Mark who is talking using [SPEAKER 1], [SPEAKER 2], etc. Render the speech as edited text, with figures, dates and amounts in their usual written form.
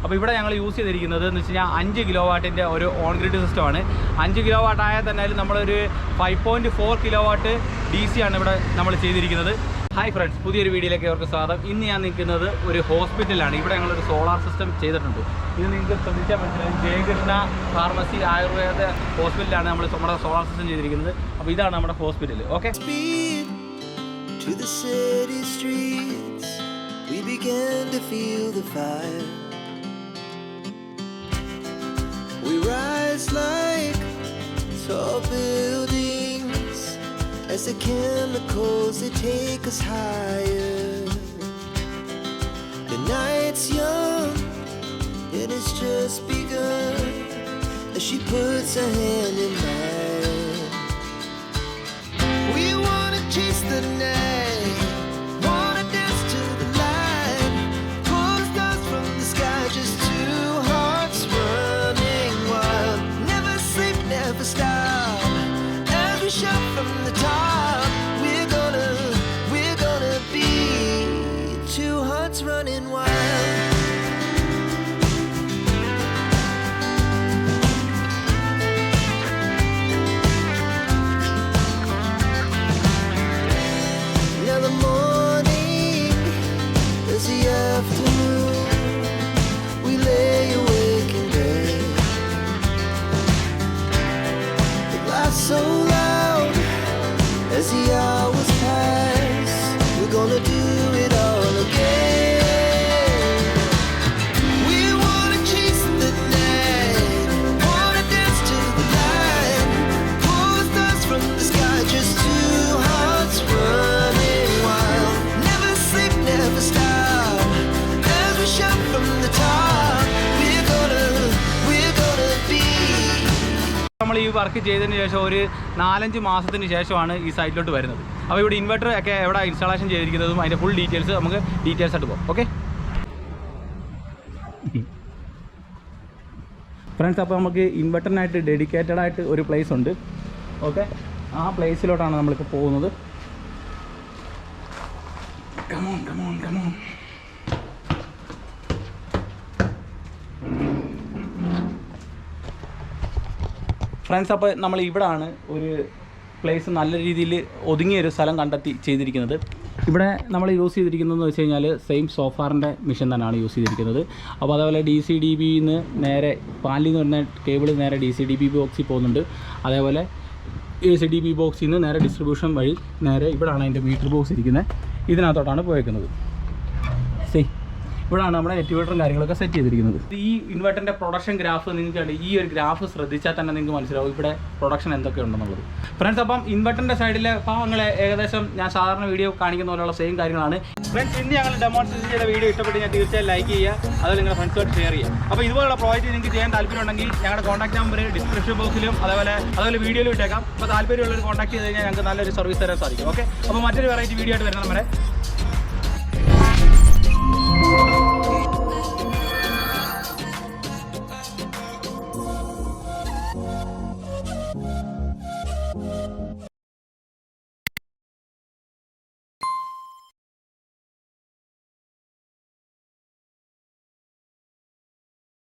[SPEAKER 1] അപ്പോൾ ഇവിടെ ഞങ്ങൾ യൂസ് ചെയ്തിരിക്കുന്നത് എന്ന് വെച്ച് കഴിഞ്ഞാൽ 5 കിലോ വാട്ടിൻ്റെ ഒരു ഓൺ ഗ്രിഡ് സിസ്റ്റമാണ്. 5 കിലോ വാട്ട് ആയാൽ തന്നെ നമ്മളൊരു 5.4 കിലോ വാട്ട് DC ആണ് ഇവിടെ നമ്മൾ ചെയ്തിരിക്കുന്നത്. ഹായ് ഫ്രണ്ട്സ്, പുതിയൊരു വീഡിയോയിലേക്ക് അവർക്ക് സ്വാഗതം. ഇന്ന് ഞാൻ നിൽക്കുന്നത് ഒരു ഹോസ്പിറ്റലിലാണ്. ഇവിടെ ഞങ്ങളൊരു സോളാർ സിസ്റ്റം ചെയ്തിട്ടുണ്ട്. ഇത് നിങ്ങൾക്ക് ശ്രദ്ധിച്ചാൽ മനസ്സിലായി, ജയകൃഷ്ണ ഫാർമസി ആയുർവേദ ഹോസ്പിറ്റലാണ് നമ്മൾ നമ്മുടെ സോളാർ സിസ്റ്റം ചെയ്തിരിക്കുന്നത്. അപ്പോൾ ഇതാണ് നമ്മുടെ hospital. Okay,
[SPEAKER 2] to the city streets we began to feel the fire. We rise like tall buildings as the chemicals they take us higher. The night's young and it's just begun as she puts her hand in mine. We wanna chase the night, wanna dance to the light, pull the stars from the sky, just two hearts running wild. Never sleep, never stop, as we shout from the top. We're gonna be two hearts running wild. Now the morning is the afternoon. We lay awake in bed. The laughs so loud as the hours pass. We're gonna do it all again. We wanna chase the night, wanna dance to the light, pull the stars from the sky, just two hearts running wild. Never sleep, never stop, as we shout from the top. We're gonna be.
[SPEAKER 1] നമ്മൾ ഈ work ചെയ്തതിന് ശേഷം ഒരു 4-5 മാസത്തിന് ശേഷമാണ് ഈ സൈറ്റിലോട്ട് വരുന്നത്. അപ്പോൾ ഇവിടെ ഇൻവെർട്ടർ ഒക്കെ എവിടെ ഇൻസ്റ്റാളേഷൻ ചെയ്തിരിക്കുന്നതും അതിൻ്റെ ഫുൾ ഡീറ്റെയിൽസ് നമുക്ക് ഡീറ്റെയിൽസ് ആയിട്ട് പോകാം. ഓക്കെ ഫ്രണ്ട്സ്, അപ്പോൾ നമുക്ക് ഇൻവെർട്ടറിനായിട്ട് ഡെഡിക്കേറ്റഡ് ആയിട്ട് ഒരു പ്ലേസ് ഉണ്ട്. ഓക്കെ, ആ പ്ലേസിലോട്ടാണ് നമ്മളിപ്പോൾ പോകുന്നത്. Come on come on come on. ഫ്രണ്ട്സ്, അപ്പോൾ നമ്മൾ ഇവിടാണ് ഒരു പ്ലേസ് നല്ല രീതിയിൽ ഒതുങ്ങിയൊരു സ്ഥലം കണ്ടെത്തി ചെയ്തിരിക്കുന്നത്. ഇവിടെ നമ്മൾ യൂസ് ചെയ്തിരിക്കുന്നതെന്ന് വെച്ച് കഴിഞ്ഞാൽ സെയിം സോഫാറിൻ്റെ മെഷീൻ തന്നെയാണ് യൂസ് ചെയ്തിരിക്കുന്നത്. അപ്പോൾ അതേപോലെ DC-DB-ന്ന് നേരെ പാലിൽ നിന്ന് വരുന്ന കേബിൾ നേരെ DC-DB ബോക്സിൽ പോകുന്നുണ്ട്. അതേപോലെ AC-DB ബോക്സിൽ നിന്ന് നേരെ ഡിസ്ട്രിബ്യൂഷൻ വഴി നേരെ ഇവിടെയാണ് അതിൻ്റെ മീറ്റർ ബോക്സ് ഇരിക്കുന്നത്. ഇതിനകത്തോട്ടാണ് പോയേക്കുന്നത്. ഇവിടെയാണ് നമ്മുടെ നെറ്റ്വേർട്ടറും കാര്യങ്ങളൊക്കെ സെറ്റ് ചെയ്തിരിക്കുന്നത്. ഈ ഇൻവെർട്ടറിൻ്റെ പ്രൊഡക്ഷൻ ഗ്രാഫ് നിങ്ങൾക്ക് ഈ ഒരു ഗ്രാഫ് ശ്രദ്ധിച്ചാൽ തന്നെ നിങ്ങൾക്ക് മനസ്സിലാവും ഇവിടെ പ്രൊഡക്ഷൻ എന്തൊക്കെ ഉണ്ടെന്നുള്ളത്. ഫ്രണ്ട്സ്, അപ്പം ഇൻവെർട്ടറിൻ്റെ സൈഡിലെ ഭാഗങ്ങൾ ഏകദേശം ഞാൻ സാധാരണ വീഡിയോ കാണിക്കുന്ന പോലെയുള്ള സെയിം കാര്യങ്ങളാണ്. ഫ്രണ്ട്സ്, ഇന്ന് ഞങ്ങൾ ഡെമോൺസ്ട്രേഷൻ ചെയ്ത വീഡിയോ ഇഷ്ടപ്പെട്ട് ഞാൻ തീർച്ചയായും ലൈക്ക് ചെയ്യുക, അത് നിങ്ങളുടെ ഫ്രണ്ട്സുമായിട്ട് ഷെയർ ചെയ്യുക. അപ്പോൾ ഇതുപോലുള്ള പ്രോജക്റ്റ് നിങ്ങൾക്ക് ചെയ്യാൻ താല്പര്യമുണ്ടെങ്കിൽ ഞങ്ങളുടെ കോൺടാക്ട് നമ്പർ ഡിസ്ക്രിപ്ഷൻ ബോക്സിലും അതേപോലെ വീഡിയോയിലും ഇട്ടേക്കാം. അപ്പോൾ താല്പര്യമുള്ളവർ കോൺടാക്ട് ചെയ്ത് കഴിഞ്ഞാൽ ഞങ്ങൾക്ക് നല്ലൊരു സർവീസ് തരാൻ സാധിക്കും. ഓക്കെ, അപ്പോൾ മറ്റൊരു വെറൈറ്റി വീഡിയോ ആയിട്ട് വരുന്ന നമ്മുടെ